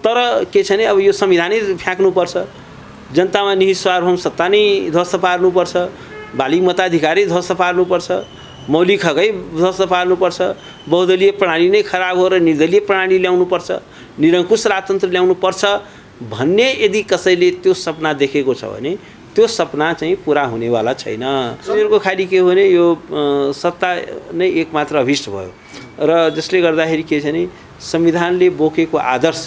तर के छ भने अब यो संविधानै फ्याँक्नुपर्छ, जनतामा निहित सार्वभौम सत्ता नै ध्वस्त पार्नुपर्छ, बालिग मताधिकारै ध्वस्त पार्नुपर्छ, मौलिक हकै ध्वस्त पार्नुपर्छ, बहुदलीय प्रणाली नै खराब हो र निर्दलीय प्रणाली ल्याउनुपर्छ, निरङ्कुश राजतन्त्र ल्याउनुपर्छ भन्ने यदि कसैले त्यो सपना देखेको छ भने त्यो सपना चाहिँ पुरा हुनेवाला छैन। उनीहरूको खालि के हो भने यो सत्ता नै एकमात्र अभिष्ट भयो र जसले गर्दाखेरि के छ भने संविधानले बोकेको आदर्श,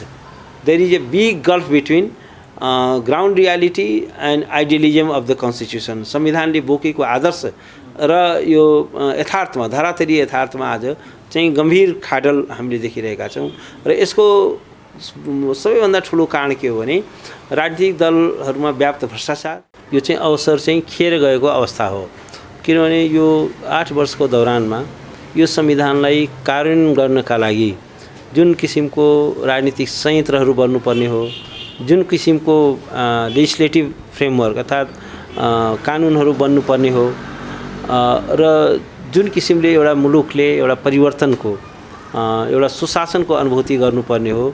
there is a big gulf between ground reality and idealism of the constitution. संविधानले बोकेको आदर्श र यो यथार्थमा, धरातलीय यथार्थमा आज चाहिँ गम्भीर खाडल हामीले देखिरहेका छौँ र यसको सबैभन्दा ठुलो कारण के हो भने राजनीतिक दलहरूमा व्याप्त भ्रष्टाचार, यो चाहिँ अवसर चाहिँ खेर गएको अवस्था हो। किनभने यो 8 वर्षको दौरानमा यो संविधानलाई कार्यान्वयन गर्नका लागि जुन किसिमको राजनीतिक संयन्त्रहरू बन्नुपर्ने हो, जुन किसिमको लेजिस्लेटिभ फ्रेमवर्क अर्थात् कानुनहरू बन्नुपर्ने हो र जुन किसिमले एउटा मुलुकले एउटा परिवर्तनको एउटा सुशासनको अनुभूति गर्नुपर्ने हो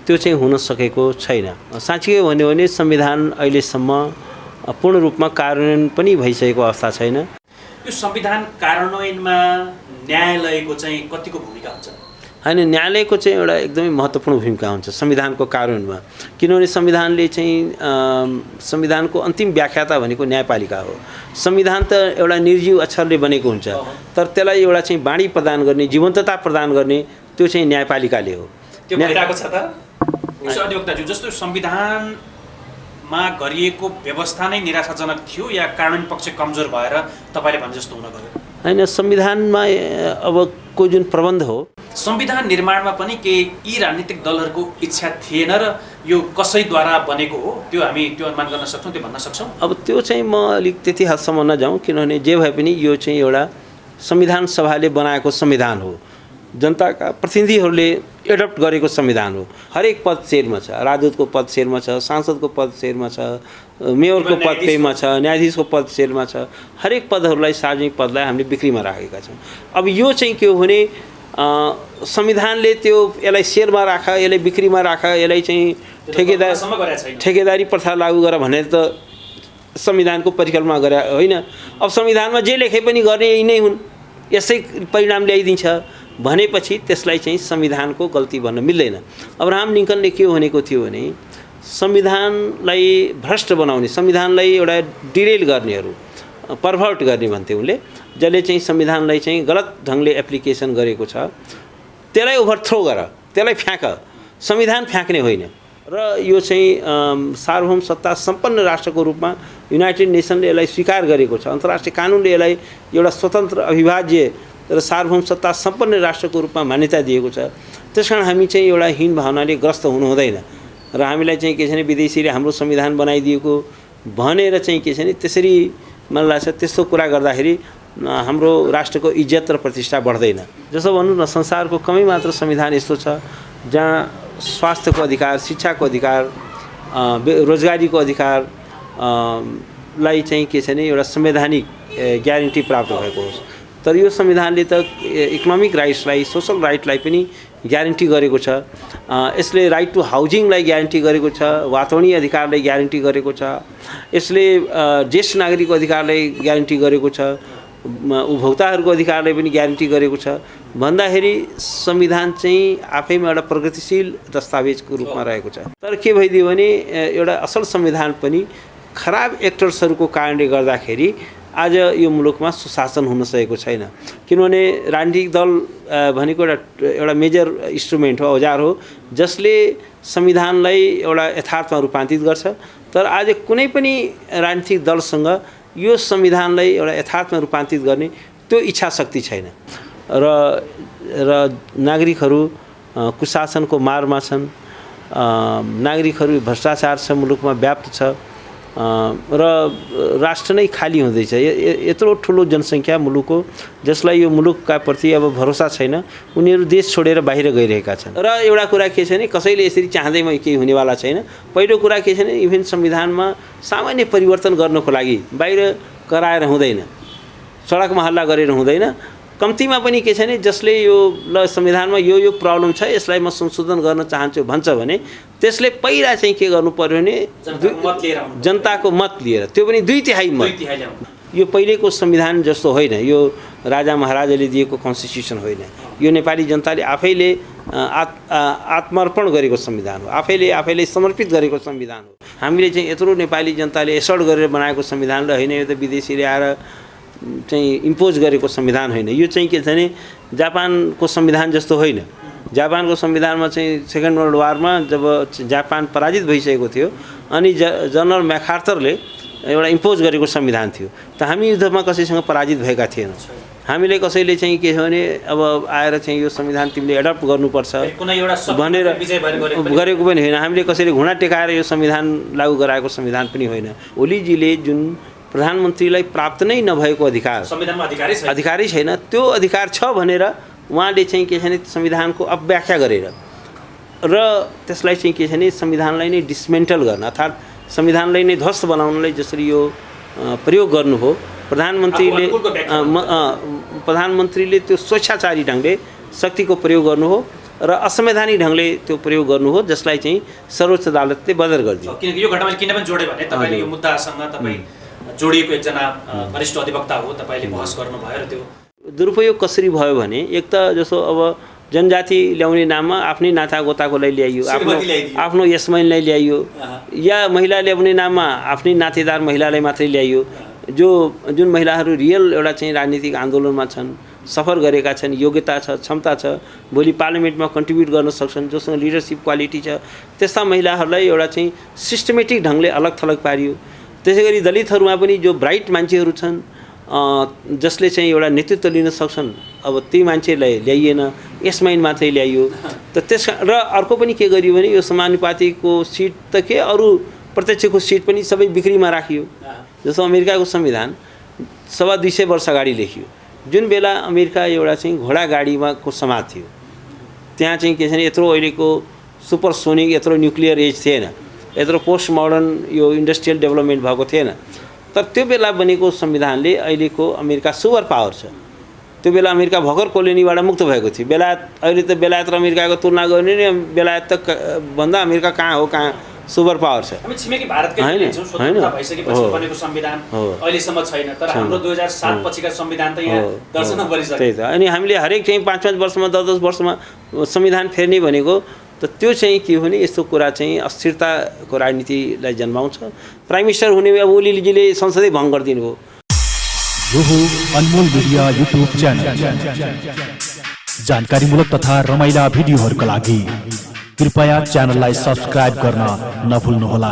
त्यो चाहिँ हुन सकेको छैन। साँच्चै भन्यो भने संविधान अहिलेसम्म पूर्ण रूपमा कार्यान्वयन पनि भइसकेको अवस्था छैन। यो संविधान कार्यान्वयनमा न्यायालयको चाहिँ कतिको भूमिका हुन्छ? हैन, न्यायालयको चाहिँ एउटा एकदमै महत्त्वपूर्ण भूमिका हुन्छ संविधानको कार्यान्वयनमा। किनभने संविधानले चाहिँ संविधानको अन्तिम व्याख्याता भनेको न्यायपालिका हो। संविधान त एउटा निर्जीव अक्षरले बनेको हुन्छ, तर त्यसलाई एउटा चाहिँ बाणी प्रदान गर्ने, जीवन्तता प्रदान गर्ने त्यो चाहिँ न्यायपालिकाले हो। त्यो भइरहेको छ त अधिवक्ताज्यू, जस्तो संविधानमा गरिएको व्यवस्था नै निराशाजनक थियो या कानुनी पक्ष कमजोर भएर तपाईँले भने जस्तो हुन गयो? हैन, संविधानमा अब को जुन प्रबन्ध हो, संविधान निर्माणमा पनि के यी राजनीतिक दलहरूको इच्छा थिएन र यो कसैद्वारा बनेको हो त्यो हामी त्यो अनुमान गर्न सक्छौँ, त्यो भन्न सक्छौँ? अब त्यो चाहिँ म अलिक त्यति हदसम्म नजाउँ, किनभने जे भए पनि यो चाहिँ एउटा संविधान सभाले बनाएको संविधान हो, जनताका प्रतिनिधिहरूले एडप्ट गरेको संविधान हो। हरेक पद सेरमा छ, राजदूतको पद सेरमा छ, सांसदको पद सेरमा छ, मेयरको पद पेमा छ, न्यायाधीशको पद सेरमा छ। हरेक पदहरूलाई, सार्वजनिक पदलाई हामीले बिक्रीमा राखेका छौँ। अब यो चाहिँ के हो भने संविधानले त्यो यसलाई सेरमा राख, यसलाई बिक्रीमा राख, यसलाई चाहिँ ठेकेदारी प्रथा लागू गर भनेर त संविधानको परिकल्पना गरे होइन। अब संविधानमा जे लेखे पनि गर्ने यही नै हुन्, यसै परिणाम ल्याइदिन्छ भनेपछि त्यसलाई चाहिँ संविधानको गल्ती भन्न मिल्दैन। अब्राहम लिङ्कनले के भनेको थियो भने संविधानलाई भ्रष्ट बनाउने, संविधानलाई एउटा डिरेल गर्नेहरू, पर्भर्ट गर्ने भन्थे उनले, जसले चाहिँ संविधानलाई चाहिँ गलत ढङ्गले एप्लिकेसन गरेको छ त्यसलाई ओभरथ्रो गर, त्यसलाई फ्याँक, संविधान फ्याँक्ने होइन। र यो चाहिँ सार्वभौम सत्ता सम्पन्न राष्ट्रको रूपमा युनाइटेड नेसनले यसलाई स्वीकार गरेको छ, अन्तर्राष्ट्रिय कानुनले यसलाई एउटा स्वतन्त्र अविभाज्य र सार्वभौम सत्ता सम्पन्न राष्ट्रको रूपमा मान्यता दिएको छ। त्यसकारण हामी चाहिँ एउटा हीन भावनाले ग्रस्त हुनु हुँदैन र हामीलाई चाहिँ के छ भने विदेशीले हाम्रो संविधान बनाइदिएको भनेर चाहिँ के छ भने त्यसरी मलाई लाग्छ त्यस्तो कुरा गर्दाखेरि हाम्रो राष्ट्रको इज्जत र प्रतिष्ठा बढ्दैन। जसो भनौँ न, संसारको कमै मात्र संविधान यस्तो छ जहाँ स्वास्थ्यको अधिकार, शिक्षाको अधिकार, रोजगारीको अधिकार लाई चाहिँ के छ भने एउटा संवैधानिक ग्यारेन्टी प्राप्त भएको होस्। तर यो संविधानले त इकोनोमिक राइट्सलाई, सोशल राइटलाई पनि ग्यारेन्टी गरेको छ। यसले राइट टु हाउजिङलाई ग्यारेन्टी गरेको छ, वातावरणीय अधिकारलाई ग्यारेन्टी गरेको छ, यसले ज्येष्ठ नागरिकको अधिकारलाई ग्यारेन्टी गरेको छ, उपभोक्ताहरूको अधिकारलाई पनि ग्यारेन्टी गरेको छ भन्दाखेरि संविधान चाहिँ आफैमा एउटा प्रगतिशील दस्तावेजको रूपमा रहेको छ। तर के भइदियो भने एउटा असल संविधान पनि खराब एक्टर्सहरूको कारणले गर्दाखेरि आज यो मुलुकमा सुशासन हुन सकेको छैन। किनभने राजनीतिक दल भनेको एउटा मेजर इन्स्ट्रुमेन्ट हो, औजार हो, जसले संविधानलाई एउटा यथार्थमा रूपान्तरित गर्छ। तर आज कुनै पनि राजनीतिक दलसँग यो संविधानलाई एउटा यथार्थमा रूपान्तरित गर्ने त्यो इच्छा शक्ति छैन र नागरिकहरू कुशासनको मारमा छन्, नागरिकहरू भ्रष्टाचार छ मुलुकमा व्याप्त छ र राष्ट्र नै खाली हुँदैछ। यत्रो ठुलो जनसङ्ख्या मुलुक हो जसलाई यो मुलुकका प्रति अब भरोसा छैन, उनीहरू देश छोडेर बाहिर गइरहेका छन्। र एउटा कुरा के छ भने कसैले यसरी चाहँदैमा केही हुनेवाला छैन। पहिलो कुरा के छ भने इभेन संविधानमा सामान्य परिवर्तन गर्नको लागि बाहिर कराएर हुँदैन, सडकमा हल्ला गरेर हुँदैन, कम्तीमा पनि के छ भने जसले यो ल संविधानमा यो प्रब्लम छ यसलाई म संशोधन गर्न चाहन्छु भन्छ भने त्यसले पहिला चाहिँ के गर्नु पर्यो भने जनताको मत लिएर त्यो पनि 2/3 मत यो पहिलेको संविधान जस्तो होइन यो राजा महाराजाले दिएको कन्स्टिट्युसन होइन यो नेपाली जनताले आफैले आत्मर्पण गरेको संविधान हो आफैले समर्पित गरेको संविधान हो हामीले चाहिँ यत्रो नेपाली जनताले एसर्ट गरेर बनाएको संविधान र होइन यो त विदेशीले आएर चाहिँ इम्पोज गरेको संविधान होइन यो चाहिँ के छ भने जापानको संविधान जस्तो होइन जापानको संविधानमा चाहिँ सेकेन्ड वर्ल्ड वारमा जब जापान पराजित भइसकेको थियो अनि जनरल म्याकआर्थरले एउटा इम्पोज गरेको संविधान थियो त हामी युद्धमा कसैसँग पराजित भएका थिएनौँ हामीले कसैले चाहिँ के छ भने अब आएर चाहिँ यो संविधान तिमीले एडप्ट गर्नुपर्छ भनेर गरेको पनि होइन हामीले कसैले घुँडा टेकाएर यो संविधान लागू गराएको संविधान पनि होइन ओलीजीले जुन प्रधानमन्त्रीलाई प्राप्त नै नभएको अधिकार संविधानमा अधिकारै छैन त्यो अधिकार छ भनेर उहाँले चाहिँ के छ भने संविधानको अपव्याख्या गरेर र त्यसलाई चाहिँ के छ भने संविधानलाई नै डिसमेन्टल गर्न अर्थात् संविधानलाई नै ध्वस्त बनाउनलाई जसरी यो प्रयोग गर्नु हो प्रधानमन्त्रीले त्यो स्वेच्छाचारी ढङ्गले शक्तिको प्रयोग गर्नु हो र असंवैधानिक ढङ्गले त्यो प्रयोग गर्नु हो जसलाई चाहिँ सर्वोच्च अदालतले बदर गरिदियो किनकि यो घटनामा किन पनि जोडे भने तपाईले यो मुद्दासँग तपाई जोडिएको एकजना वरिष्ठ अधिवक्ता हो तपाईले बहस गर्नुभयो र त्यो दुरुपयोग कसरी भयो भने एक त जसो अब जनजाति ल्याउने नाममा आफ्नै नातागोताकोलाई ल्याइयो आफ्नो यस्माइनलाई ल्याइयो या महिला ल्याउने नाममा आफ्नै नातेदार महिलालाई मात्रै ल्याइयो जुन महिलाहरू रियल एउटा चाहिँ राजनीतिक आन्दोलनमा छन् सफर गरेका छन् योग्यता छ क्षमता छ भोलि पार्लियामेन्टमा कन्ट्रिब्युट गर्न सक्छन् जोसँग लिडरसिप क्वालिटी छ त्यस्ता महिलाहरूलाई एउटा चाहिँ सिस्टमेटिक ढङ्गले अलग थलग पारियो त्यसै गरी दलितहरूमा पनि जो ब्राइट मान्छेहरू छन् जसले चाहिँ एउटा नेतृत्व लिन सक्छन् अब ती मान्छेलाई ल्याइएन यसमाइन मात्रै ल्याइयो त त्यस र अर्को पनि के गरियो भने यो समानुपातिको सिट त के अरू प्रत्यक्षको सिट पनि सबै बिक्रीमा राखियो जस्तो अमेरिकाको संविधान 250 वर्ष अगाडि लेखियो जुन बेला अमेरिका एउटा चाहिँ घोडा गाडीमा को समाज थियो त्यहाँ चाहिँ के छ भने यत्रो अहिलेको सुपरसोनिक यत्रो न्युक्लियर एज थिएन यत्रो पोस्ट मोडर्न यो इन्डस्ट्रियल डेभलपमेन्ट भएको थिएन तर त्यो बेला बनेको संविधानले अहिलेको अमेरिका सुपर पावर छ त्यो बेला अमेरिका भर्खर कोलोनीबाट मुक्त भएको थियो बेलायत अहिले त बेलायत र अमेरिकाको तुलना गर्ने नि बेलायत त भन्दा अमेरिका कहाँ हो कहाँ सुपर पावर छ हामी छिमेकी भारतकै स्वतन्त्रता भइसकेपछि बनेको संविधान अहिलेसम्म छैन तर हाम्रो 2007 पछिका संविधान त यहाँ दर्शनमा परिसक्यो त्यही त अनि हामीले हरेक चाहिँ 5-5 वर्षमा 10-10 वर्षमा संविधान फेर्ने भनेको त त्यो चाहिँ के हो भने यस्तो कुरा चाहिँ अस्थिरताको राजनीतिलाई जन्माउँछ प्राइम मिनिस्टर हुने अब ओलीजीले संसदै भङ्ग गरिदिनु हो यो हो अनमोल मिडिया युट्युब च्यानल जानकारीमूलक तथा रमाइला भिडियोहरूका लागि कृपया च्यानललाई सब्स्क्राइब गर्न नभुल्नुहोला।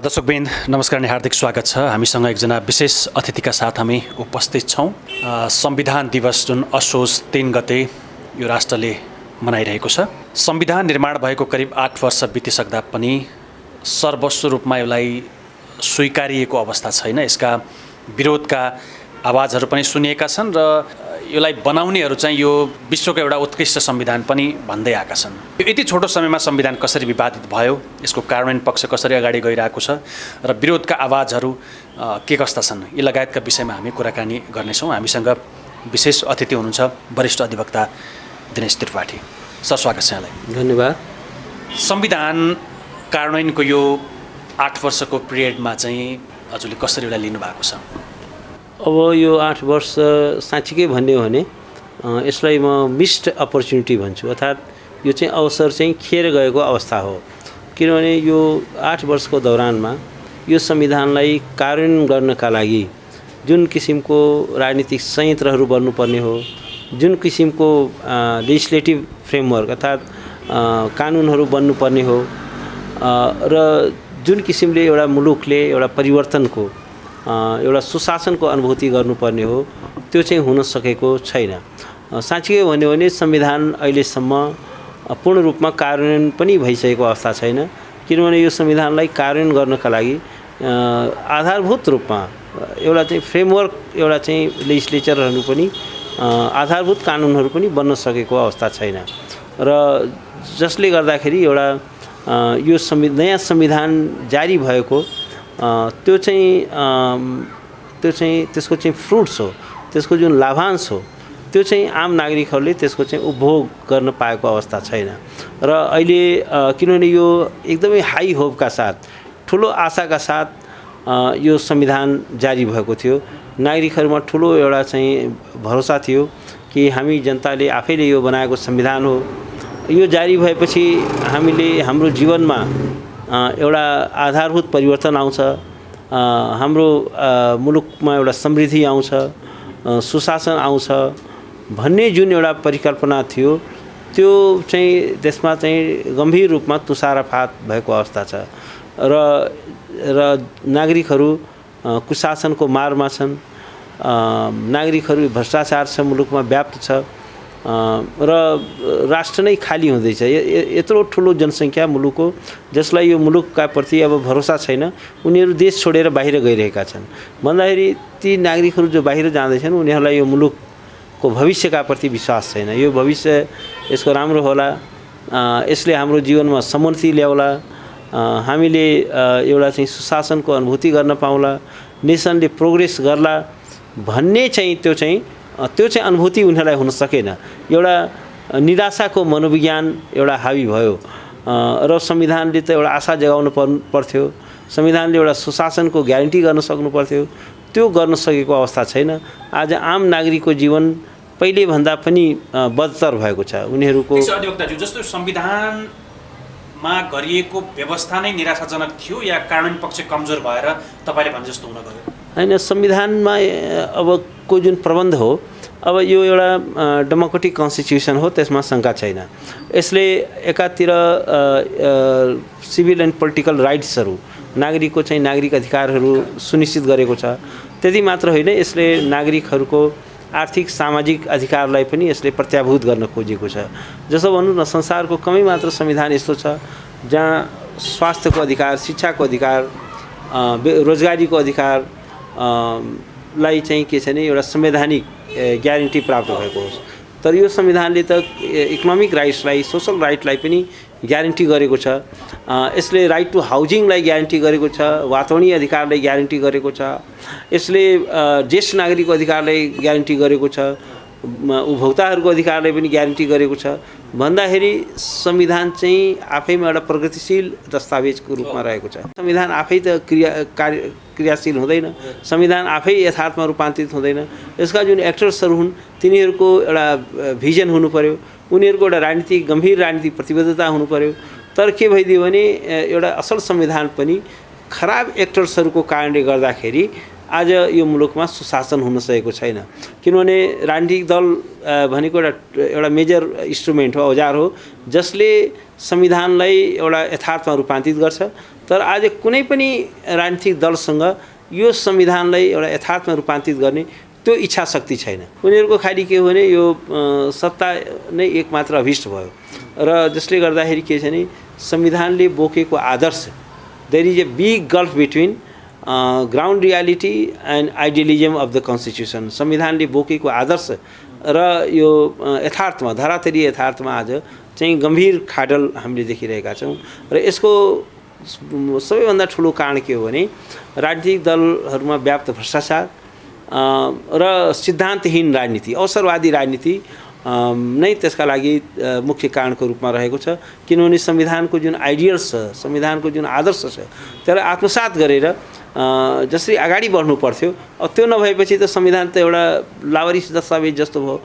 दर्शकवृन्द नमस्कार अनि हार्दिक स्वागत छ। हामीसँग एकजना विशेष अतिथिका साथ हामी उपस्थित छौँ। संविधान दिवस जुन असोज 3 गते यो राष्ट्रले मनाइरहेको छ। संविधान निर्माण भएको करिब 8 वर्ष बितिसक्दा पनि सर्वस्व रूपमा यसलाई स्वीकारिएको अवस्था छैन। यसका विरोधका आवाजहरू पनि सुनिएका छन् र यसलाई बनाउनेहरू चाहिँ यो विश्वको एउटा उत्कृष्ट संविधान पनि भन्दै आएका छन्। यति छोटो समयमा संविधान कसरी विवादित भयो, यसको कार्यान्वयन पक्ष कसरी अगाडि गइरहेको छ र विरोधका आवाजहरू के कस्ता छन्, यी लगायतका विषयमा हामी कुराकानी गर्नेछौँ। हामीसँग विशेष अतिथि हुनुहुन्छ वरिष्ठ अधिवक्ता दिनेश त्रिपाठी। सर, स्वागत छ यहाँलाई। धन्यवाद। संविधान कार्यान्वयनको यो 8 वर्षको पिरियडमा चाहिँ हजुरले कसरी यसलाई लिनुभएको छ? अब यो 8 वर्ष साँच्चीकै भन्ने हो भने यसलाई म मिस्ड अपर्च्युनिटी भन्छु, अर्थात् यो चाहिँ अवसर चाहिँ खेर गएको अवस्था हो। किनभने यो 8 वर्षको दौरानमा यो संविधानलाई कार्यान्वयन गर्नका लागि जुन किसिमको राजनीतिक संयन्त्रहरू बन्नुपर्ने हो, जुन किसिमको लेजिस्लेटिभ फ्रेमवर्क अर्थात् कानुनहरू बन्नुपर्ने हो र जुन किसिमले एउटा मुलुकले एउटा परिवर्तनको एउटा सुशासनको अनुभूति गर्नुपर्ने हो त्यो चाहिँ हुन सकेको छैन। साँच्चै भन्यो भने संविधान अहिलेसम्म पूर्ण रूपमा कार्यान्वयन पनि भइसकेको अवस्था छैन। किनभने यो संविधानलाई कार्यान्वयन गर्नका लागि आधारभूत रूपमा एउटा चाहिँ फ्रेमवर्क एउटा चाहिँ लेजिस्लेचरहरू पनि आधारभूत कानुनहरू पनि बन्न सकेको अवस्था छैन र जसले गर्दाखेरि एउटा यो नयाँ संविधान जारी भएको त्यो त्यो चाहिँ त्यसको चाहिँ फ्रुट्स हो, त्यसको जुन लाभांश हो त्यो चाहिँ आम नागरिकहरूले त्यसको चाहिँ उपभोग गर्न पाएको अवस्था छैन। र अहिले किनभने यो एकदमै हाई होपका साथ, ठुलो आशाका साथ यो संविधान जारी भएको थियो, नागरिकहरूमा ठुलो एउटा चाहिँ भरोसा थियो कि हामी जनताले आफैले यो बनाएको संविधान हो। यो जारी भएपछि हामीले हाम्रो जीवनमा एउटा आधारभूत परिवर्तन आउँछ, हाम्रो मुलुकमा एउटा समृद्धि आउँछ, सुशासन आउँछ भन्ने जुन एउटा परिकल्पना थियो त्यो चाहिँ त्यसमा चाहिँ गम्भीर रूपमा तुषारपात भएको अवस्था छ। र नागरिकहरू कुशासनको मारमा छन्, नागरिकहरू भ्रष्टाचार छ मुलुकमा व्याप्त छ, र राष्ट्र नै खाली हुँदैछ। यत्रो ठुलो जनसङ्ख्या मुलुक हो जसलाई यो मुलुकका प्रति अब भरोसा छैन, उनीहरू देश छोडेर बाहिर गइरहेका छन् भन्दाखेरि ती नागरिकहरू जो बाहिर जाँदैछन् उनीहरूलाई यो मुलुकको भविष्यका प्रति विश्वास छैन। यो भविष्य यसको राम्रो होला, यसले हाम्रो जीवनमा समोन्नति ल्याउला, हामीले एउटा चाहिँ सुशासनको अनुभूति गर्न पाउला, नेसनले प्रोग्रेस गर्ला भन्ने चाहिँ त्यो चाहिँ अनुभूति उनीहरूलाई हुन सकेन। एउटा निराशाको मनोविज्ञान एउटा हावी भयो र संविधानले त एउटा आशा जगाउनु पर्थ्यो, संविधानले एउटा सुशासनको ग्यारेन्टी गर्न सक्नु पर्थ्यो, त्यो गर्न सकेको अवस्था छैन। आज आम नागरिकको जीवन पहिले भन्दा पनि बदतर भएको छ। उनीहरूको अधिवक्ताज्यू जस्तो संविधानमा गरिएको व्यवस्था नै निराशाजनक थियो या कानुन पक्ष कमजोर भएर तपाईँले भने जस्तो हुन गयो? हैन, संविधानमा अबको जुन प्रबन्ध हो, अब यो एउटा डेमोक्रेटिक कन्स्टिट्युसन हो, त्यसमा शङ्का छैन। यसले एकातिर सिभिल एन्ड पोलिटिकल राइट्सहरू, नागरिकको चाहिँ नागरिक अधिकारहरू सुनिश्चित गरेको छ। त्यति मात्र होइन, यसले नागरिकहरूको आर्थिक सामाजिक अधिकारलाई पनि यसले प्रत्याभूत गर्न खोजेको छ। जसो भनौँ न, संसारको कमै मात्र संविधान यस्तो छ जहाँ स्वास्थ्यको अधिकार, शिक्षाको अधिकार, रोजगारीको अधिकार लाई चाहिँ के छ भने एउटा संवैधानिक ग्यारेन्टी प्राप्त भएको होस्। तर यो संविधानले त इकोनोमिक राइट्सलाई, सोसल राइटलाई पनि ग्यारेन्टी गरेको छ। यसले राइट टु हाउजिङलाई ग्यारेन्टी गरेको छ, वातावरणीय अधिकारलाई ग्यारेन्टी गरेको छ, यसले ज्येष्ठ नागरिकको अधिकारलाई ग्यारेन्टी गरेको छ, उपभोक्ताहरूको अधिकारलाई पनि ग्यारेन्टी गरेको छ भन्दाखेरि संविधान चाहिँ आफैमा एउटा प्रगतिशील दस्तावेजको रूपमा रहेको छ। संविधान आफै त क्रियाशील हुँदैन, संविधान आफै यथार्थमा रूपान्तरित हुँदैन। यसका जुन एक्टर्सहरू हुन् तिनीहरूको एउटा भिजन हुनु पर्यो, उनीहरूको एउटा राजनीतिक गम्भीर राजनीतिक प्रतिबद्धता हुनु पर्यो। तर के भइदियो भने एउटा असल संविधान पनि खराब एक्टर्सहरूको कारणले गर्दाखेरि आज यो मुलुकमा सुशासन हुन सकेको छैन। किनभने राजनीतिक दल भनेको एउटा मेजर इन्स्ट्रुमेन्ट हो, औजार हो, जसले संविधानलाई एउटा यथार्थमा रूपान्तरित गर्छ। तर आज कुनै पनि राजनीतिक दलसँग यो संविधानलाई एउटा यथार्थमा रूपान्तरित गर्ने त्यो इच्छा शक्ति छैन। उनीहरूको खालि के हो भने यो सत्ता नै एकमात्र अभिष्ट भयो र जसले गर्दाखेरि के छ भने संविधानले बोकेको आदर्श, there is a big gulf between ground reality and idealism of the constitution. संविधानले बोकेको आदर्श र यो यथार्थमा, धरातलीय यथार्थमा आज चाहिँ गम्भीर खाडल हामीले देखिरहेका छौँ। र यसको सबैभन्दा ठुलो कारण के हो भने राजनीतिक दलहरूमा व्याप्त भ्रष्टाचार र सिद्धान्तहीन राजनीति, अवसरवादी राजनीति नै त्यसका लागि मुख्य कारणको रूपमा रहेको छ। किनभने संविधानको जुन आइडियल्स छ, संविधानको जुन आदर्श छ त्यसलाई आत्मसात गरेर जसरी अगाडि बढ्नु पर्थ्यो, अब त्यो नभएपछि त संविधान त एउटा लावारिस दस्तावेज जस्तो भयो,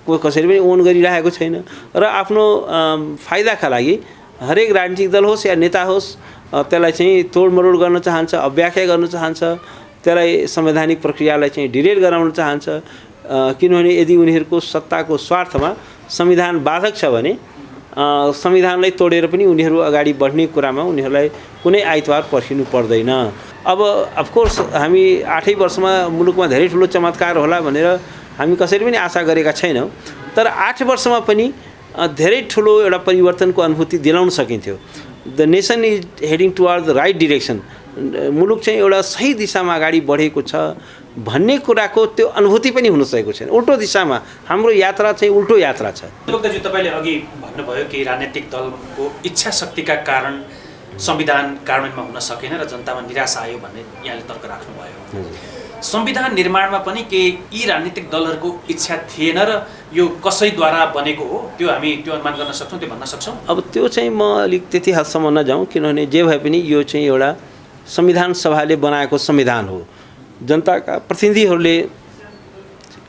कोही कसैले पनि ओन गरिरहेको छैन। र आफ्नो फाइदाका लागि हरेक राजनीतिक दल होस् या नेता होस् त्यसलाई चाहिँ तोडमरोड गर्न चाहन्छ, अव्याख्या गर्न चाहन्छ, त्यसलाई संवैधानिक प्रक्रियालाई चाहिँ डिरेल गराउन चाहन्छ। किनभने यदि उनीहरूको सत्ताको स्वार्थमा संविधान बाधक छ भने संविधानलाई तोडेर पनि उनीहरू अगाडि बढ्ने कुरामा उनीहरूलाई कुनै आइतबार पर्खिनु पर्दैन। अब अफकोर्स हामी 8 वर्षमा मुलुकमा धेरै ठुलो चमत्कार होला भनेर हामी कसैले पनि आशा गरेका छैनौँ। तर 8 वर्षमा पनि धेरै ठुलो एउटा परिवर्तनको अनुभूति दिलाउन सकिन्थ्यो। The nation is heading toward the right direction, मुलुक चाहिँ एउटा सही दिशामा अगाडि बढेको छ भन्ने कुराको त्यो अनुभूति पनि हुन सकेको छैन। उल्टो दिशामा हाम्रो यात्रा चाहिँ उल्टो यात्रा छ। लोकदाजु, तपाईँले अघि भन्नुभयो कि राजनीतिक दलको इच्छा शक्तिका कारण संविधान कार्यान्वयनमा हुन सकेन र जनतामा निराशा आयो भन्ने यहाँले तर्क राख्नुभयो। संविधान निर्माणमा पनि के यी राजनीतिक दलहरूको इच्छा थिएन र यो कसैद्वारा बनेको हो त्यो हामी त्यो अनुमान गर्न सक्छौँ, त्यो भन्न सक्छौँ? अब त्यो चाहिँ म अलिक त्यति हदसम्म नजाउँ, किनभने जे भए पनि यो चाहिँ एउटा संविधान सभाले बनाएको संविधान हो, जनताका प्रतिनिधिहरूले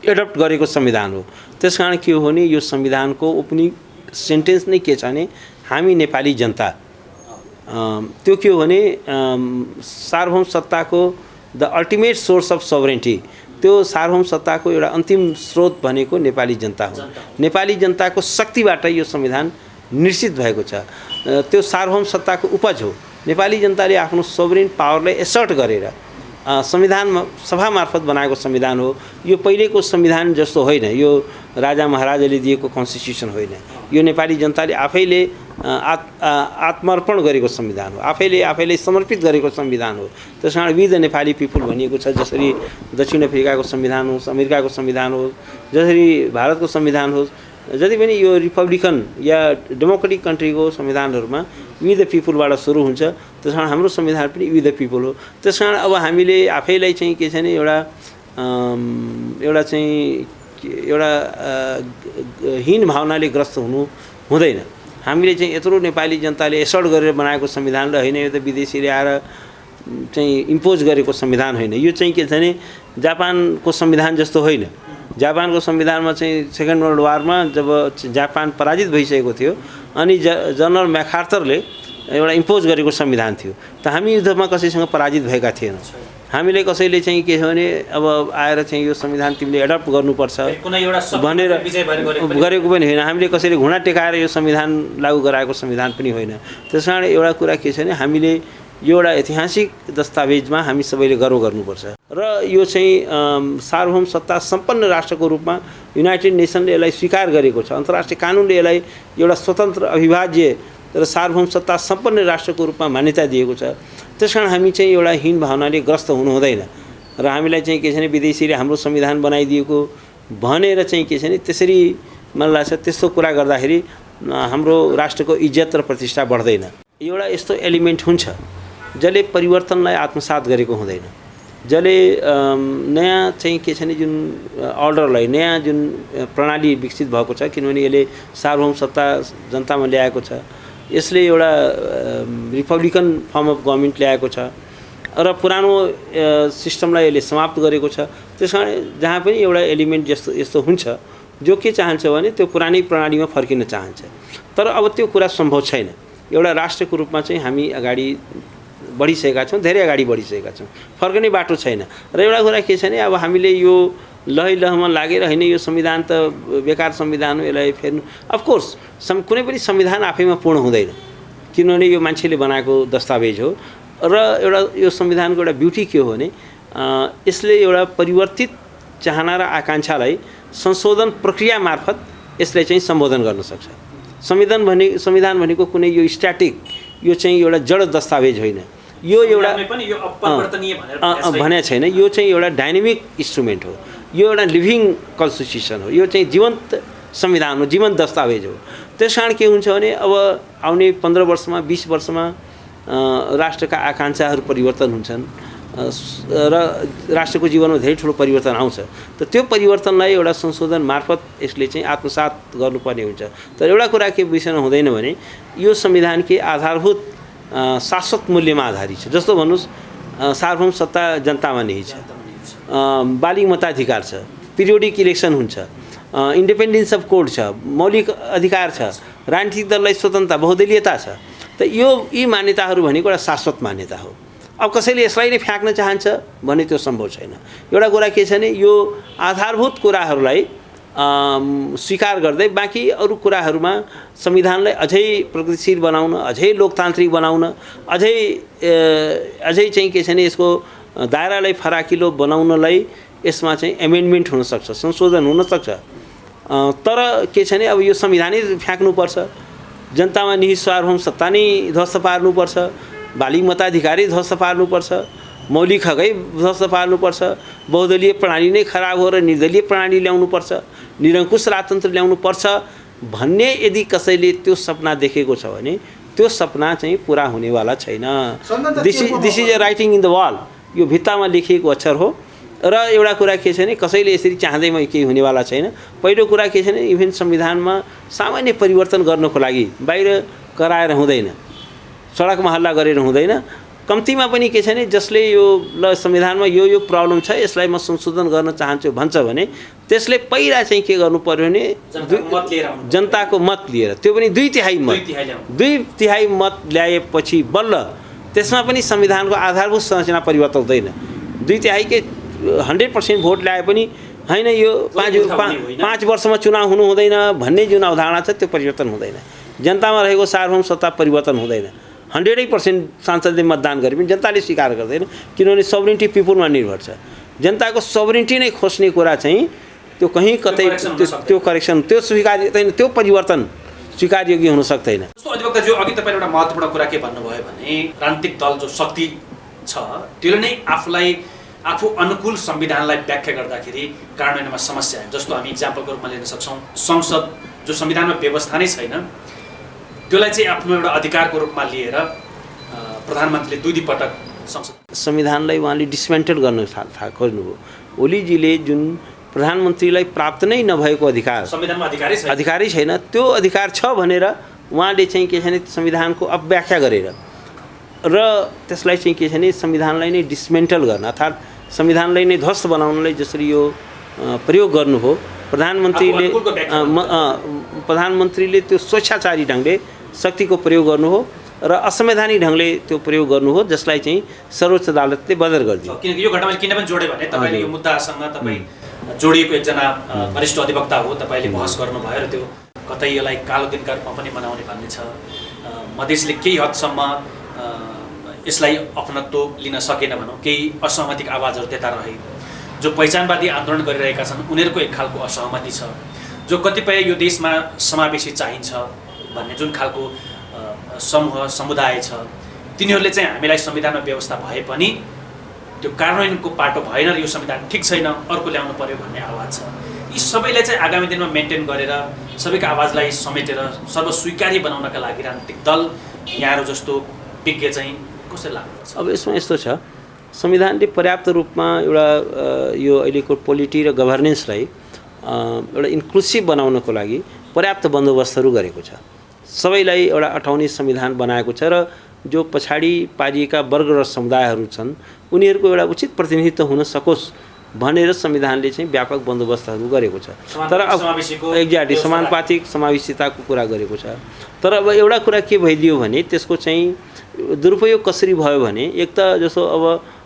एडप्ट गरेको संविधान हो। त्यसकारण के हो भने यो संविधानको ओपनिङ सेन्टेन्स नै के छ भने हामी नेपाली जनता, त्यो के हो भने सार्वभौम सत्ताको the ultimate source of sovereignty, त्यो सार्वभौम सत्ताको एउटा अन्तिम स्रोत भनेको नेपाली जनता हो। नेपाली जनताको शक्तिबाट यो संविधान निश्चित भएको छ। त्यो सार्वभौम सत्ताको उपज हो। नेपाली जनताले आफ्नो सोभरेन पावरलाई एसर्ट गरेर संविधानमा सभा मार्फत बनाएको संविधान हो। यो पहिलेको संविधान जस्तो होइन, यो राजा महाराजाले दिएको कन्स्टिट्युसन होइन। यो नेपाली जनताले आफैले आत्मर्पण गरेको संविधान हो, आफैले समर्पित गरेको संविधान हो। त्यसकारण वी द नेपाली पिपुल भनिएको छ। जसरी दक्षिण अफ्रिकाको संविधान होस्, अमेरिकाको संविधान होस्, जसरी भारतको संविधान होस्, जति पनि यो रिपब्लिकन या डेमोक्रेटिक कन्ट्रीको संविधानहरूमा वी द पिपुलबाट सुरु हुन्छ। त्यसकारण हाम्रो संविधान पनि वी द पिपुल हो। त्यसकारण अब हामीले आफैलाई चाहिँ के छ भने एउटा हीन भावनाले ग्रस्त हुनु हुँदैन। हामीले चाहिँ यत्रो नेपाली जनताले एसर्ट गरेर बनाएको संविधानले होइन, यो त विदेशीले आएर चाहिँ इम्पोज गरेको संविधान होइन। यो चाहिँ के छ भने जापानको संविधान जस्तो होइन। जापानको संविधानमा चाहिँ सेकेन्ड वर्ल्ड वारमा जब जापान पराजित भइसकेको थियो अनि जनरल म्याकआर्थरले एउटा इम्पोज गरेको संविधान थियो। त हामी युद्धमा कसैसँग पराजित भएका थिएनौँ। हामीले कसैले चाहिँ के छ भने अब आएर चाहिँ यो संविधान तिमीले एडप्ट गर्नुपर्छ भनेर गरेको पनि होइन। हामीले कसैले घुँडा टेकाएर यो संविधान लागू गराएको संविधान पनि होइन। त्यसकारण एउटा कुरा के छ भने हामीले यो एउटा ऐतिहासिक दस्तावेजमा हामी सबैले गर्व गर्नुपर्छ र यो चाहिँ सार्वभौम सत्ता सम्पन्न राष्ट्रको रूपमा युनाइटेड नेसनले यसलाई स्वीकार गरेको छ। अन्तर्राष्ट्रिय कानुनले यसलाई एउटा स्वतन्त्र अविभाज्य र सार्वभौम सत्ता सम्पन्न राष्ट्रको रूपमा मान्यता दिएको छ। त्यसकारण हामी चाहिँ एउटा हीन भावनाले ग्रस्त हुनु हुँदैन र हामीलाई चाहिँ के छ भने विदेशीले हाम्रो संविधान बनाइदिएको भनेर चाहिँ के छ भने त्यसरी मलाई लाग्छ त्यस्तो कुरा गर्दाखेरि हाम्रो राष्ट्रको इज्जत र प्रतिष्ठा बढ्दैन। एउटा यस्तो एलिमेन्ट हुन्छ जसले परिवर्तनलाई आत्मसात गरेको हुँदैन, जसले नयाँ चाहिँ के छ भने जुन अर्डरलाई, नयाँ जुन प्रणाली विकसित भएको छ, किनभने यसले सार्वभौम सत्ता जनतामा ल्याएको छ, यसले एउटा रिपब्लिकन फर्म अफ गभर्मेन्ट ल्याएको छ र पुरानो सिस्टमलाई यसले समाप्त गरेको छ। त्यसकारण जहाँ पनि एउटा एलिमेन्ट यस्तो हुन्छ जो के चाहन्छ भने त्यो पुरानै प्रणालीमा फर्किन चाहन्छ। तर अब त्यो कुरा सम्भव छैन। एउटा राष्ट्रको रूपमा चाहिँ हामी अगाडि बढिसकेका छौँ, धेरै अगाडि बढिसकेका छौँ, फर्कने बाटो छैन। र एउटा कुरा के छ भने अब हामीले यो लहमा लागेर होइन यो संविधान त बेकार संविधान हो, यसलाई फेर्नु। अफकोर्स कुनै पनि संविधान आफैमा पूर्ण हुँदैन, किनभने यो मान्छेले बनाएको दस्तावेज हो। र एउटा यो संविधानको एउटा ब्युटी के हो भने यसले एउटा परिवर्तित चाहना र आकाङ्क्षालाई संशोधन प्रक्रिया मार्फत यसलाई चाहिँ सम्बोधन गर्न सक्छ। संविधान भनेको कुनै यो स्ट्याटिक, यो चाहिँ एउटा जड दस्तावेज होइन, यो एउटा भने छैन। यो चाहिँ एउटा डाइनामिक इन्स्ट्रुमेन्ट हो, यो एउटा लिभिङ कन्स्टिट्युसन हो, यो चाहिँ जीवन्त संविधान हो, जीवन्त दस्तावेज हो। त्यसकारण के हुन्छ भने अब आउने 15 वर्षमा 20 वर्षमा राष्ट्रका आकाङ्क्षाहरू परिवर्तन हुन्छन् र राष्ट्रको जीवनमा धेरै ठुलो परिवर्तन आउँछ। त त्यो परिवर्तनलाई एउटा संशोधन मार्फत यसले चाहिँ आत्मसात गर्नुपर्ने हुन्छ। तर एउटा कुरा के बिर्सन हुँदैन भने यो संविधान के आधारभूत शाश्वत मूल्यमा आधारित छ। जस्तो भन्नुहोस् सार्वभौम सत्ता जनतामा निहित छ, बालिग मताधिकार छ, पिरियोडिक इलेक्सन हुन्छ, इन्डिपेन्डेन्स अफ कोर्ट छ, मौलिक अधिकार छ, राजनीतिक दललाई स्वतन्त्रता, बहुदलीयता छ। त यी मान्यताहरू भनेको एउटा शाश्वत मान्यता हो। अब कसैले यसलाई नै फ्याँक्न चाहन्छ भने त्यो सम्भव छैन। एउटा कुरा के छ भने यो आधारभूत कुराहरूलाई स्वीकार गर्दै बाँकी अरू कुराहरूमा संविधानलाई अझै प्रगतिशील बनाउन, अझै लोकतान्त्रिक बनाउन, अझै चाहिँ के छ भने यसको दायरालाई फराकिलो बनाउनलाई यसमा चाहिँ एमेन्डमेन्ट हुनसक्छ, संशोधन हुनसक्छ। तर के छ भने अब यो संविधानै फ्याँक्नुपर्छ, जनतामा निहित सार्वभौम सत्ता नै ध्वस्त पार्नुपर्छ, बालिग मताधिकारी ध्वस्त पार्नुपर्छ, मौलिक हकै ध्वस्त पार्नुपर्छ, बहुदलीय प्रणाली नै खराब हो र निर्दलीय प्रणाली ल्याउनुपर्छ, निरङ्कुश राजतन्त्र ल्याउनुपर्छ भन्ने यदि कसैले त्यो सपना देखेको छ भने त्यो सपना चाहिँ पुरा हुनेवाला छैन। This is a writing in the wall, यो भित्तामा लेखिएको अक्षर हो र एउटा कुरा के छ भने कसैले यसरी चाहँदैमा केही हुनेवाला छैन। पहिलो कुरा के छ भने इभेन संविधानमा सामान्य परिवर्तन गर्नको लागि बाहिर कराएर हुँदैन, सडकमा हल्ला गरेर हुँदैन। कम्तीमा पनि के छ भने जसले यो ल संविधानमा यो प्रब्लम छ, यसलाई म संशोधन गर्न चाहन्छु भन्छ भने त्यसले पहिला चाहिँ के गर्नु पर्यो भने जनताको मत लिएर, त्यो पनि 2/3 मत ल्याएपछि बल्ल त्यसमा पनि संविधानको आधारभूत संरचना परिवर्तन हुँदैन। 2/3 100% भोट ल्याए पनि होइन यो 5 वर्षमा चुनाव हुनु हुँदैन भन्ने जुन अवधारणा छ त्यो परिवर्तन हुँदैन। जनतामा रहेको सार्वभौम सत्ता परिवर्तन हुँदैन। 100% सांसदले मतदान गरे पनि जनताले स्वीकार गर्दैन, किनभने सोभरेन्टी पिपुलमा निर्भर छ। जनताको सोभरेन्टी नै खोज्ने कुरा चाहिँ त्यो कहीँ कतै त्यो करेक्सन, त्यो स्वीकार्य छैन, त्यो परिवर्तन स्वीकार्योग्य हुन सक्दैन। जस्तो अधिवक्ताज्यू अघि तपाईँले एउटा महत्त्वपूर्ण कुरा के भन्नुभयो भने राजनीतिक दल जो शक्ति छ त्यसले नै आफू अनुकूल संविधानलाई व्याख्या गर्दाखेरि कार्यान्वयनमा समस्या आयो। जस्तो हामी इक्जाम्पलको रूपमा लिन सक्छौँ, संसद जो संविधानमा व्यवस्था नै छैन त्यसलाई चाहिँ आफ्नो एउटा अधिकारको रूपमा लिएर प्रधानमन्त्रीले 2 पटक संसद संविधानलाई उहाँले डिसमेन्टल गर्न खोज्नुभयो। ओलीजीले जुन प्रधानमन्त्रीलाई प्राप्त नै नभएको अधिकार, संविधानमा अधिकारै छैन, त्यो अधिकार छ भनेर उहाँले चाहिँ के छ भने संविधानको अपव्याख्या गरेर र त्यसलाई चाहिँ के छ भने संविधानलाई नै डिसमेन्टल गर्न अर्थात् संविधानलाई नै ध्वस्त बनाउनलाई जसरी यो प्रयोग गर्नु हो, प्रधानमन्त्रीले त्यो स्वेच्छाचारी ढङ्गले शक्तिको प्रयोग गर्नु हो र असंवैधानिक ढङ्गले त्यो प्रयोग गर्नु हो, जसलाई चाहिँ सर्वोच्च अदालतले बदर गरिदियो। किनकि यो घटनामा किन पनि जोड्यो भने तपाईँले यो मुद्दासँग तपाईँ जोडिएको एकजना वरिष्ठ अधिवक्ता हो, तपाईँले बहस गर्नुभयो र त्यो कतै यसलाई कालो दिनका रूपमा पनि मनाउने भन्ने छ। मधेसले केही हदसम्म यसलाई अपनत्व लिन सकेन भनौँ, केही असहमतिक आवाजहरू त्यता रहे। जो पहिचानवादी आन्दोलन गरिरहेका छन् उनीहरूको एक खालको असहमति छ। जो कतिपय यो देशमा समावेशी चाहिन्छ भन्ने जुन खालको समूह समुदाय छ तिनीहरूले चाहिँ हामीलाई संविधानमा व्यवस्था भए पनि त्यो कार्यान्वयनको पाटो भएन र यो संविधान ठिक छैन, अर्को ल्याउनु पर्यो भन्ने आवाज छ। यी सबैलाई चाहिँ आगामी दिनमा मेन्टेन गरेर सबैको आवाजलाई समेटेर सर्वस्वीकार्य बनाउनका लागि राजनीतिक दल यहाँहरू जस्तो विज्ञ चाहिँ कसरी लाग्नुपर्छ? अब यसमा यस्तो छ, संविधानले पर्याप्त रूपमा एउटा यो अहिलेको पोलिटी र गभर्नेन्सलाई एउटा इन्क्लुसिभ बनाउनको लागि पर्याप्त बन्दोबस्तहरू गरेको छ। सबैलाई एउटा अटाउने संविधान बनाएको छ र जो पछाडि पारिएका वर्ग र समुदायहरू छन् उनीहरूको एउटा उचित प्रतिनिधित्व हुन सकोस् भनेर संविधानले चाहिँ व्यापक बन्दोबस्तहरू गरेको छ। तर अब एक्ज्याक्टली समानुपातिक समावेशिताको कुरा गरेको छ। तर अब एउटा कुरा के भइदियो भने त्यसको चाहिँ दुरुपयोग कसरी भयो भने एक त जस्तो अब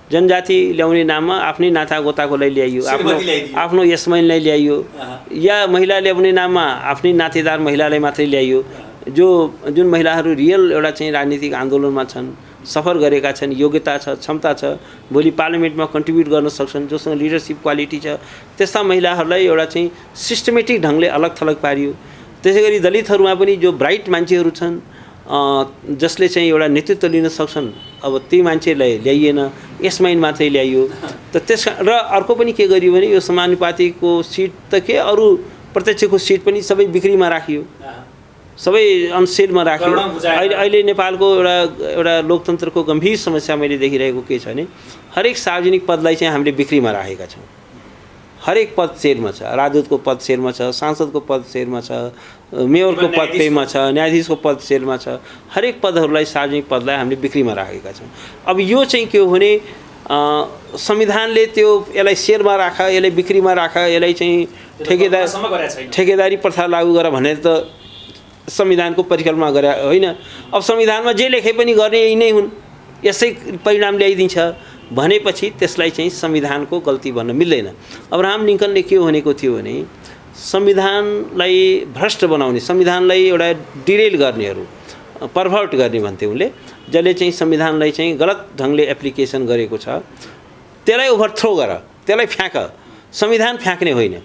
जनजाति ल्याउने नाममा आफ्नै नातागोताकोलाई ल्याइयो, आफ्नो यस्माइनलाई ल्याइयो, या महिला ल्याउने नाममा आफ्नै नातेदार महिलालाई मात्रै ल्याइयो। जुन महिलाहरू रियल एउटा चाहिँ राजनीतिक आन्दोलनमा छन्, सफर गरेका छन्, योग्यता छ, क्षमता छ, भोलि पार्लियामेन्टमा कन्ट्रिब्युट गर्न सक्छन्, जोसँग लिडरसिप क्वालिटी छ, त्यस्ता महिलाहरूलाई एउटा चाहिँ सिस्टमेटिक ढङ्गले अलग थलग पारियो। त्यसै गरी दलितहरूमा पनि जो ब्राइट मान्छेहरू छन् जसले चाहिँ एउटा नेतृत्व लिन सक्छन्, अब ती मान्छेलाई ल्याइएन, यसमाइन मात्रै ल्याइयो। त त्यस र अर्को पनि के गरियो भने यो समानुपातिकको सिट त के अरू प्रत्यक्षको सिट पनि सबै बिक्रीमा राखियो, सबै अनसेलमा राख्यो। अहिले नेपालको एउटा लोकतन्त्रको गम्भीर समस्या मैले देखिरहेको के छ भने हरेक सार्वजनिक पदलाई चाहिँ हामीले बिक्रीमा राखेका छौँ। हरेक पद सेलमा छ, राजदूतको पद सेलमा छ, सांसदको पद सेलमा छ, मेयरको पद पेमा छ, न्यायाधीशको पद सेलमा छ। हरेक पदहरूलाई सार्वजनिक पदलाई हामीले बिक्रीमा राखेका छौँ। अब यो चाहिँ के हो भने संविधानले त्यो यसलाई सेलमा राख, यसलाई बिक्रीमा राख, यसलाई चाहिँ ठेकेदारी प्रथा लागू गर भनेर त संविधानको परिकल्पना गरे होइन। अब संविधानमा जे लेखे पनि गर्ने यही नै हुन्, यसै परिणाम ल्याइदिन्छ भनेपछि त्यसलाई चाहिँ संविधानको गल्ती भन्न मिल्दैन। अब्राहम लिङ्कनले के भनेको थियो भने संविधानलाई भ्रष्ट बनाउने, संविधानलाई एउटा डिरेल गर्नेहरू, पर्भर्ट गर्ने भन्थे उनले, जसले चाहिँ संविधानलाई चाहिँ गलत ढङ्गले एप्लिकेसन गरेको छ त्यसलाई ओभरथ्रो गर, त्यसलाई फ्याँक, संविधान फ्याँक्ने होइन।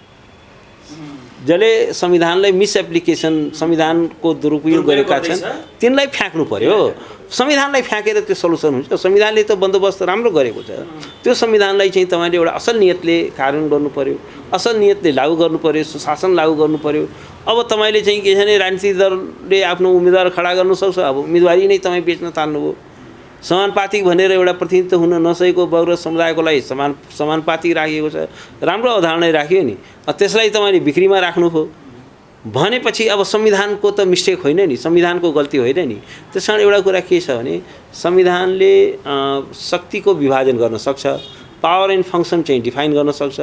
जसले संविधानलाई मिसएप्लिकेसन, संविधानको दुरुपयोग गरेका छन् तिनलाई फ्याँक्नु पर्यो। संविधानलाई फ्याँकेर त्यो सल्युसन हुन्छ? संविधानले त बन्दोबस्त राम्रो गरेको छ, त्यो संविधानलाई चाहिँ तपाईँले एउटा असल नियतले कार्यान्वयन गर्नु पर्यो, असल नियतले लागू गर्नु पर्यो, सुशासन लागू गर्नु पर्यो। अब तपाईँले चाहिँ के छ भने राजनीतिक दलले आफ्नो उम्मेदवार खडा गर्नु सक्छ, अब उम्मेदवारी नै तपाईँ बेच्न थाल्नुभयो, समानुपातिक भनेर एउटा प्रतिनिधित्व हुन नसकेको वर्ग र समुदायको लागि समानुपातिक राखिएको छ, राम्रो अवधारणा राखियो नि। त्यसलाई तपाईँले बिक्रीमा राख्नुभयो भनेपछि अब संविधानको त मिस्टेक होइन नि, संविधानको गल्ती होइन नि। त्यस कारण एउटा कुरा के छ भने संविधानले शक्तिको विभाजन गर्न सक्छ, पावर एन्ड फङ्सन चाहिँ डिफाइन गर्न सक्छ,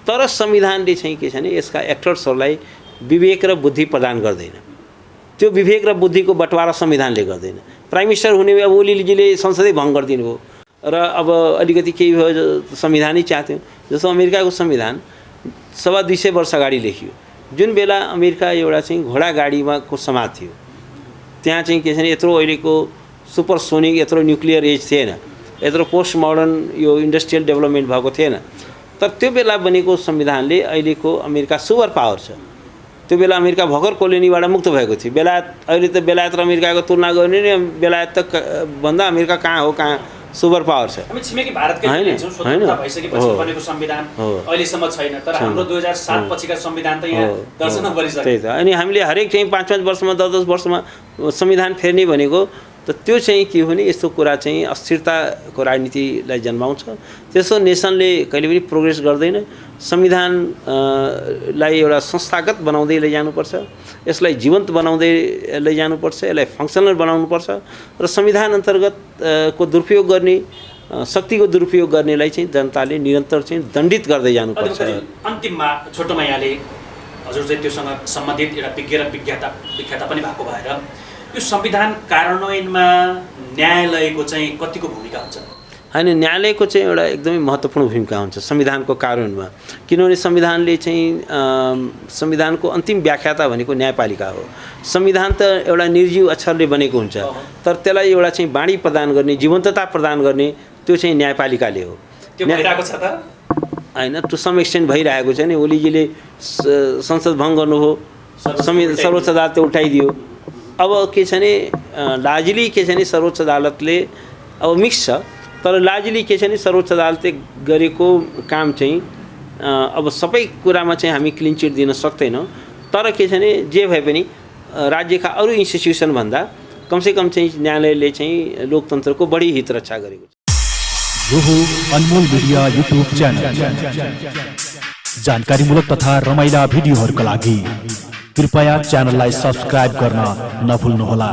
तर संविधानले चाहिँ के छ भने यसका एक्टर्सहरूलाई विवेक र बुद्धि प्रदान गर्दैन। त्यो विवेक र बुद्धिको बटवारा संविधानले गर्दैन। प्राइम मिनिस्टर हुने अब ओलीजीले संसदै भङ्ग गरिदिनु भयो र अब अलिकति केही भयो संविधानै च्याथ्यो। जस्तो अमेरिकाको संविधान 250 वर्ष अगाडि लेखियो, जुन बेला अमेरिका एउटा चाहिँ घोडा गाडीमा को समाज थियो, त्यहाँ चाहिँ के छ भने यत्रो अहिलेको सुपरसोनिक यत्रो न्युक्लियर एज थिएन, यत्रो पोस्ट मोडर्न यो इन्डस्ट्रियल डेभलपमेन्ट भएको थिएन। तर त्यो बेला बनेको संविधानले अहिलेको अमेरिका सुपर पावर छ। त्यो बेला अमेरिका भर्खर कोलोनीबाट मुक्त भएको थियो। बेलायत अहिले त बेलायत र अमेरिकाको तुलना गर्ने नि बेलायत त भन्दा अमेरिका कहाँ हो, कहाँ सुपर पावर छ। हामी छिमेकी भारतकै लिन्छौँ, स्वतन्त्रता भइसकेपछि बनेको संविधान अहिलेसम्म छैन, तर हाम्रो 2007 पछिका संविधान त यहाँ दर्शनमा बनिसक्यो। त्यही त। अनि हामीले हरेक चाहिँ 5-5 वर्षमा 10-10 वर्षमा संविधान फेर्ने भनेको त त्यो चाहिँ के हो भने यस्तो कुरा चाहिँ अस्थिरताको राजनीतिलाई जन्माउँछ। त्यसो नेसनले कहिले पनि प्रोग्रेस गर्दैन। संविधानलाई एउटा संस्थागत बनाउँदै लैजानुपर्छ, यसलाई जीवन्त बनाउँदै लैजानुपर्छ, यसलाई फङ्सनल बनाउनुपर्छ र संविधान अन्तर्गत को दुरुपयोग गर्ने शक्तिको दुरुपयोग गर्नेलाई चाहिँ जनताले निरन्तर चाहिँ दण्डित गर्दै जानुपर्छ। अन्तिममा छोटोमा यहाँले हजुर चाहिँ त्योसँग सम्बन्धित एउटा विज्ञ र विख्याता पनि भएको भएर यो संविधान कार्यान्वयनमा न्यायालयको चाहिँ कतिको भूमिका हुन्छ? होइन, न्यायालयको चाहिँ एउटा एकदमै महत्त्वपूर्ण भूमिका हुन्छ संविधानको कार्यान्वयनमा, किनभने संविधानले चाहिँ संविधानको अन्तिम व्याख्याता भनेको न्यायपालिका हो। संविधान त एउटा निर्जीव अक्षरले बनेको हुन्छ, तर त्यसलाई एउटा चाहिँ बाणी प्रदान गर्ने, जीवन्तता प्रदान गर्ने त्यो चाहिँ न्यायपालिकाले हो। त्यो भइरहेको छ त होइन, टु सम एक्सटेन्ट भइरहेको छ नि। ओलीजीले संसद भङ्ग गर्नुभयो, सर्वोच्च अदालतले उठाइदियो। अब के छ भने लाजिली के छ भने सर्वोच्च अदालतले अब मिक्स छ, तर लाजिली के छ भने सर्वोच्च अदालतले गरेको काम चाहिँ अब सबै कुरामा चाहिँ हामी क्लिन चिट दिन सक्दैनौँ। तर के छ भने जे भए पनि राज्यका अरू इन्स्टिट्युसन भन्दा कमसेकम चाहिँ न्यायालयले चाहिँ लोकतन्त्रको बढी हित रक्षा गरेको छ। यो हो अनमोल मिडिया युट्युब च्यानल। जानकारीमूलक तथा रमाइला भिडियोहरूका लागि कृपया च्यानललाई सब्स्क्राइब गर्न नभुल्नुहोला।